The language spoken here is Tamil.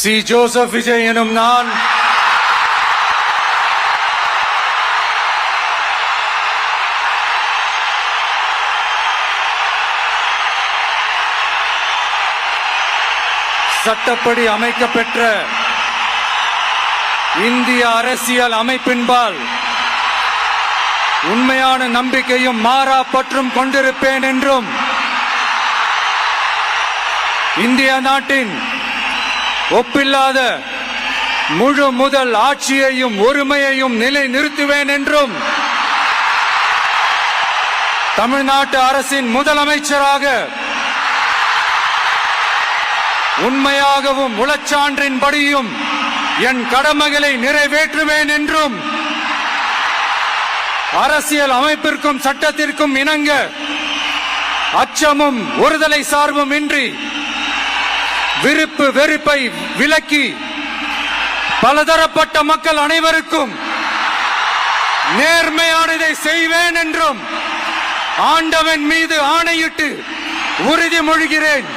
சி. ஜோசப் விஜய் எனும் நான் சட்டப்படி அமைக்கப்பெற்ற இந்திய அரசியல் அமைப்பின்பால் உண்மையான நம்பிக்கையும் மாறா பற்றும் கொண்டிருப்பேன் என்றும் இந்திய நாட்டின் ஒப்பில்லாத முழு முதல் ஆட்சியையும் ஒருமையையும் நிலை நிறுத்துவேன் என்றும் தமிழ்நாட்டு அரசின் முதலமைச்சராக உண்மையாகவும் உளச்சான்றின்படியும் என் கடமைகளை நிறைவேற்றுவேன் என்றும் அரசியல் அமைப்பிற்கும் சட்டத்திற்கும் இணங்க அச்சமும் ஒருதலை சார்பும் இன்றி விருப்பு வெறுப்பை விலக்கி பலதரப்பட்ட மக்கள் அனைவருக்கும் நேர்மையானதை செய்வேன் என்றும் ஆண்டவன் மீது ஆணையிட்டு உறுதிமொழிகிறேன்.